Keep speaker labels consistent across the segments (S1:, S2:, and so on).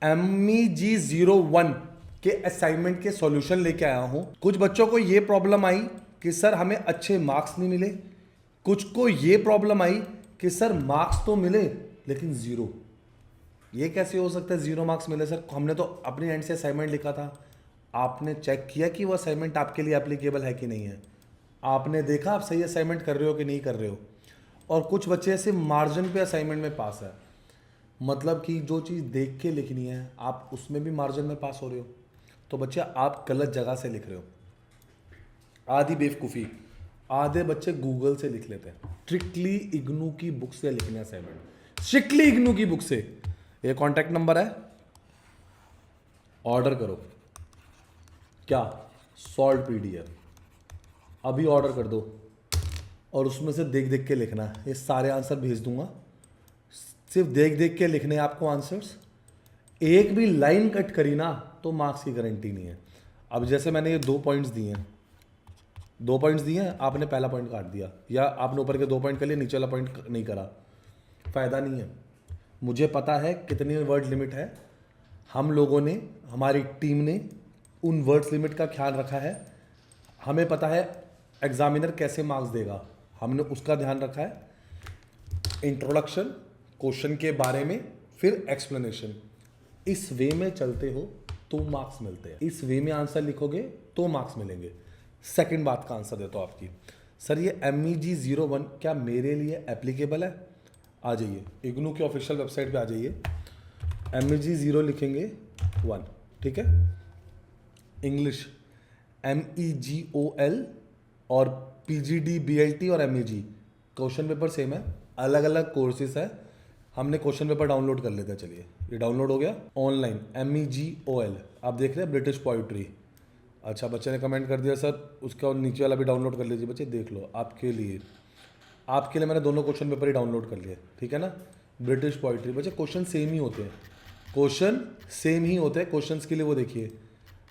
S1: MEG01 के assignment के solution लेके आया हूं। कुछ बच्चों को ये प्रॉब्लम आई कि सर हमें अच्छे मार्क्स नहीं मिले, कुछ को ये प्रॉब्लम आई कि सर मार्क्स तो मिले लेकिन जीरो। ये कैसे हो सकता है जीरो मार्क्स मिले सर? हमने तो अपनी एंड से असाइनमेंट लिखा था, आपने चेक किया कि वो असाइनमेंट आपके लिए एप्लीकेबल है कि नहीं है? आपने देखा आप सही असाइनमेंट कर रहे हो कि नहीं कर रहे हो? और कुछ बच्चे ऐसे मार्जिन पे असाइनमेंट में पास है, मतलब कि जो चीज़ देख के लिखनी है आप उसमें भी मार्जिन में पास हो रहे हो। तो बच्चे आप गलत जगह से लिख रहे हो। आधी बेवकूफ़ी, आधे बच्चे गूगल से लिख लेते हैं। स्ट्रिक्टली इग्नू की बुक से लिखने असाइनमेंट, स्ट्रिक्टली इग्नू की बुक से। ये कॉन्टैक्ट नंबर है, ऑर्डर करो। क्या? सॉल्व PDF अभी ऑर्डर कर दो और उसमें से देख देख के लिखना। ये सारे आंसर भेज दूंगा, सिर्फ देख देख के लिखने आपको आंसर्स। एक भी लाइन कट करी ना तो मार्क्स की गारंटी नहीं है। अब जैसे मैंने ये 2 पॉइंट्स दिए हैं, 2 पॉइंट्स दिए हैं, आपने पहला पॉइंट काट दिया या आपने ऊपर के 2 पॉइंट कर लिए, नीचे वाला पॉइंट नहीं करा, फ़ायदा नहीं है। मुझे पता है कितनी वर्ड लिमिट है, हम लोगों ने, हमारी टीम ने उन वर्ड्स लिमिट का ख्याल रखा है। हमें पता है एग्जामिनर कैसे मार्क्स देगा, हमने उसका ध्यान रखा है। इंट्रोडक्शन, क्वेश्चन के बारे में, फिर एक्सप्लेनेशन। इस वे में चलते हो तो मार्क्स मिलते हैं, इस वे में आंसर लिखोगे तो मार्क्स मिलेंगे। सेकंड बात का आंसर देता हूं आपकी, सर ये MEG01 क्या मेरे लिए एप्लीकेबल है? आ जाइए इग्नू के ऑफिशियल वेबसाइट पे आ जाइए, MEG0 लिखेंगे 1, ठीक है। इंग्लिश MEGOL और PGD BLT और MEG, क्वेश्चन पेपर सेम है, अलग अलग कोर्सेस है। हमने क्वेश्चन पेपर डाउनलोड कर लेते हैं, चलिए ये डाउनलोड हो गया ऑनलाइन। MEGOL आप देख रहे हैं, ब्रिटिश पोइट्री। अच्छा बच्चे ने कमेंट कर दिया सर उसका नीचे वाला भी डाउनलोड कर लीजिए। बच्चे देख लो, आपके लिए, आपके लिए मैंने दोनों क्वेश्चन पेपर ही डाउनलोड कर लिए, ठीक है ना। ब्रिटिश पोइट्री, बच्चे क्वेश्चन सेम ही होते हैं, क्वेश्चन सेम ही होते हैं। क्वेश्चंस के लिए वो देखिए,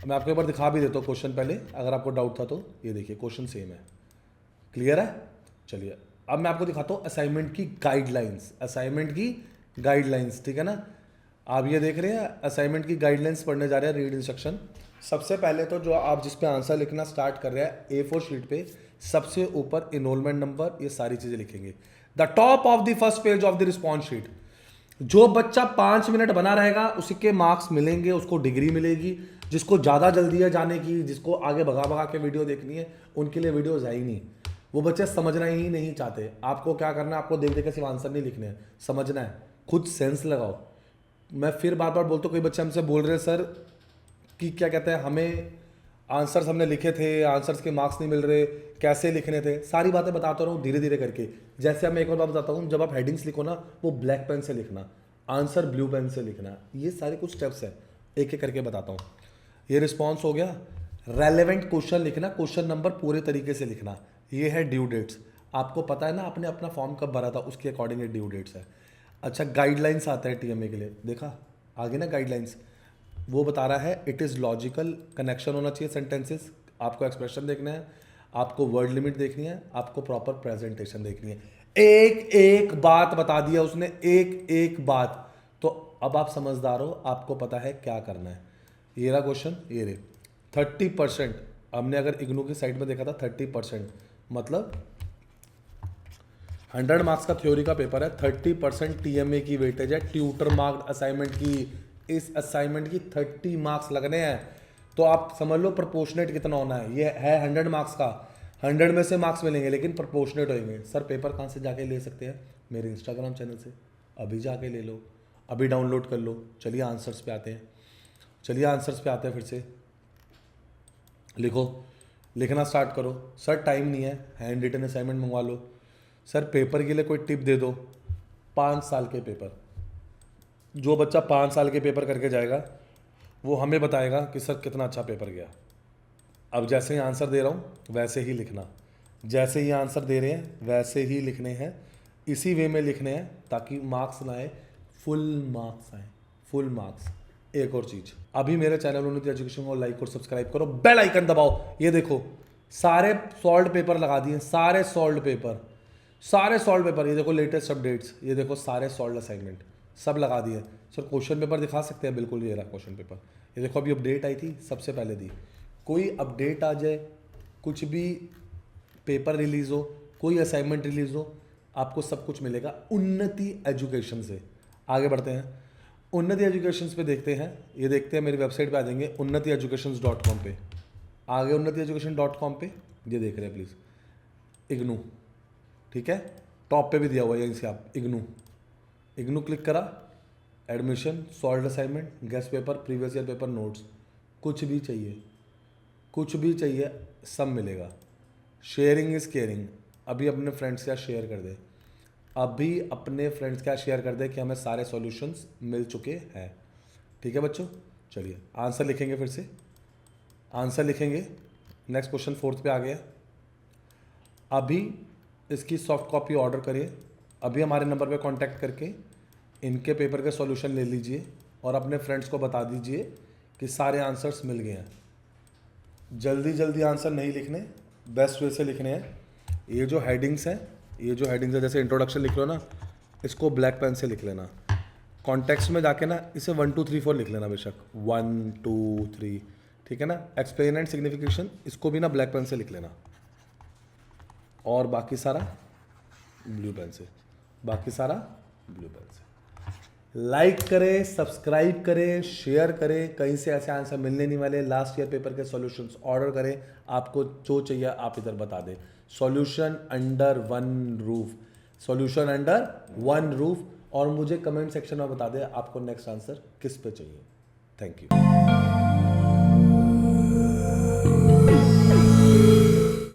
S1: मैं आपको एक बार दिखा भी देता हूँ क्वेश्चन पहले, अगर आपको डाउट था तो। ये देखिए क्वेश्चन सेम है, क्लियर है। चलिए अब मैं आपको दिखाता हूँ असाइनमेंट की गाइडलाइंस, असाइनमेंट की गाइडलाइंस, ठीक है ना। आप ये देख रहे हैं असाइनमेंट की गाइडलाइंस पढ़ने जा रहे हैं, रीड इंस्ट्रक्शन। सबसे पहले तो जो आप जिस पे आंसर लिखना स्टार्ट कर रहे हैं A4 शीट पे, सबसे ऊपर इनरोलमेंट नंबर, ये सारी चीजें लिखेंगे। The top of the first page of the response sheet. जो बच्चा 5 मिनट बना रहेगा उसके मार्क्स मिलेंगे, उसको डिग्री मिलेगी। जिसको ज़्यादा जल्दी है जाने की, जिसको आगे भगा भगा के वीडियो देखनी है, उनके लिए वीडियोज है ही नहीं। वो बच्चे समझना ही नहीं चाहते। आपको क्या करना है, आपको देख देख के सिर्फ आंसर नहीं लिखने हैं, समझना है, खुद सेंस लगाओ। मैं फिर बार बार बोलता हूँ, कोई बच्चे हमसे बोल रहे हैं सर कि क्या कहते हैं, हमें आंसर्स हमने लिखे थे, आंसर्स के मार्क्स नहीं मिल रहे, कैसे लिखने थे। सारी बातें बताता रहा हूँ धीरे धीरे करके। जैसे मैं एक और बात बताता हूँ, जब आप हेडिंग्स लिखो ना, वो ब्लैक पेन से लिखना, आंसर ब्लू पेन से लिखना। ये सारे कुछ स्टेप्स हैं, एक एक करके बताता हूँ। ये रिस्पॉन्स हो गया। रेलेवेंट क्वेश्चन लिखना, क्वेश्चन नंबर पूरे तरीके से लिखना। ये है ड्यू डेट्स, आपको पता है ना आपने अपना फॉर्म कब भरा था, उसके अकॉर्डिंग ये ड्यू डेट्स है। अच्छा गाइडलाइंस आता है TMA के लिए, देखा आगे ना गाइडलाइंस, वो बता रहा है इट इज़ लॉजिकल, कनेक्शन होना चाहिए सेंटेंसेस, आपको एक्सप्रेशन देखना है, आपको वर्ड लिमिट देखनी है, आपको प्रॉपर प्रेजेंटेशन देखनी है। एक एक बात बता दिया उसने, एक एक बात। तो अब आप समझदार हो, आपको पता है क्या करना है। ये रहा क्वेश्चन, ये रे 30%। हमने अगर इग्नू की साइड में देखा था 30%, मतलब 100 मार्क्स का थ्योरी का पेपर है, 30% TMA की वेटेज है, ट्यूटर मार्क्ड असाइनमेंट की। इस असाइनमेंट की 30 मार्क्स लगने हैं, तो आप समझ लो प्रोपोर्शनेट कितना होना है। ये है 100 मार्क्स का, 100 में से मार्क्स मिलेंगे लेकिन प्रोपोर्शनेट होंगे। सर पेपर कहाँ से जाके ले सकते हैं? मेरे इंस्टाग्राम चैनल से, अभी जाके ले लो, अभी डाउनलोड कर लो। चलिए आंसर्स पे आते हैं, चलिए आंसर्स पे आते हैं। फिर से लिखो, लिखना स्टार्ट करो। सर टाइम नहीं है, हैंड रिटन असाइनमेंट मंगवा लो। सर पेपर के लिए कोई टिप दे दो। 5 साल के पेपर, जो बच्चा 5 साल के पेपर करके जाएगा वो हमें बताएगा कि सर कितना अच्छा पेपर गया। अब जैसे ही आंसर दे रहा हूँ वैसे ही लिखना, जैसे ही आंसर दे रहे हैं वैसे ही लिखने हैं, इसी वे में लिखने हैं ताकि मार्क्स ना आए, फुल मार्क्स आए, फुल मार्क्स। एक और चीज़, अभी मेरे चैनल उन्नति एजुकेशन को लाइक और सब्सक्राइब करो, बेल आइकन दबाओ। ये देखो सारे सॉल्व पेपर लगा दिए, सारे सॉल्व पेपर, सारे सॉल्व पेपर। ये देखो लेटेस्ट अपडेट्स, ये देखो सारे सॉल्व असाइनमेंट, सब लगा दिए। सर क्वेश्चन पेपर दिखा सकते हैं? बिल्कुल, ये रहा क्वेश्चन पेपर। ये देखो अभी अपडेट आई थी, सबसे पहले दी। कोई अपडेट आ जाए, कुछ भी पेपर रिलीज़ हो, कोई असाइनमेंट रिलीज़ हो, आपको सब कुछ मिलेगा उन्नति एजुकेशन से। आगे बढ़ते हैं, उन्नति एजुकेशन पे देखते हैं। ये देखते हैं, मेरी वेबसाइट पे आ जाएंगे unnati-educations.com पे। आगे unnati-education.com पे ये देख रहे हैं प्लीज़, इग्नू, ठीक है, टॉप पे भी दिया हुआ है, यहीं से आप इग्नू क्लिक करा, admission, solve assignment, guest paper, previous year paper, notes, कुछ भी चाहिए, कुछ भी चाहिए, सब मिलेगा। Sharing is caring. अभी अपने फ्रेंड्स के साथ शेयर कर दे, अभी अपने फ्रेंड्स के साथ शेयर कर दे कि हमें सारे सॉल्यूशंस मिल चुके हैं। ठीक है बच्चों, चलिए आंसर लिखेंगे, फिर से आंसर लिखेंगे। नेक्स्ट क्वेश्चन 4th पे आ गया। अभी इसकी सॉफ्ट कॉपी ऑर्डर करिए, अभी हमारे नंबर पे कांटेक्ट करके इनके पेपर के सॉल्यूशन ले लीजिए और अपने फ्रेंड्स को बता दीजिए कि सारे आंसर्स मिल गए हैं। जल्दी जल्दी आंसर नहीं लिखने, बेस्ट वे से लिखने हैं। ये जो हेडिंग्स हैं, ये जो हेडिंग्स है, जैसे इंट्रोडक्शन लिख लो ना, इसको ब्लैक पेन से लिख लेना। कॉन्टेक्स्ट में जाके ना इसे 1 2 3 4 लिख लेना बेशक, 1 2 3, ठीक है ना। एक्सप्लेन एंड सिग्निफिकेशन, इसको भी ना ब्लैक पेन से लिख लेना। और बाकी सारा ब्लू पेन से, बाकी सारा ब्लू पेन से। लाइक करें, सब्सक्राइब करें, शेयर करें। कहीं से ऐसे आंसर मिलने नहीं वाले। लास्ट ईयर पेपर के सॉल्यूशंस ऑर्डर करें, आपको जो चाहिए आप इधर बता दें। Solution under one roof, solution under one roof. और मुझे कमेंट सेक्शन में बता दें आपको नेक्स्ट आंसर किस पे चाहिए। Thank you.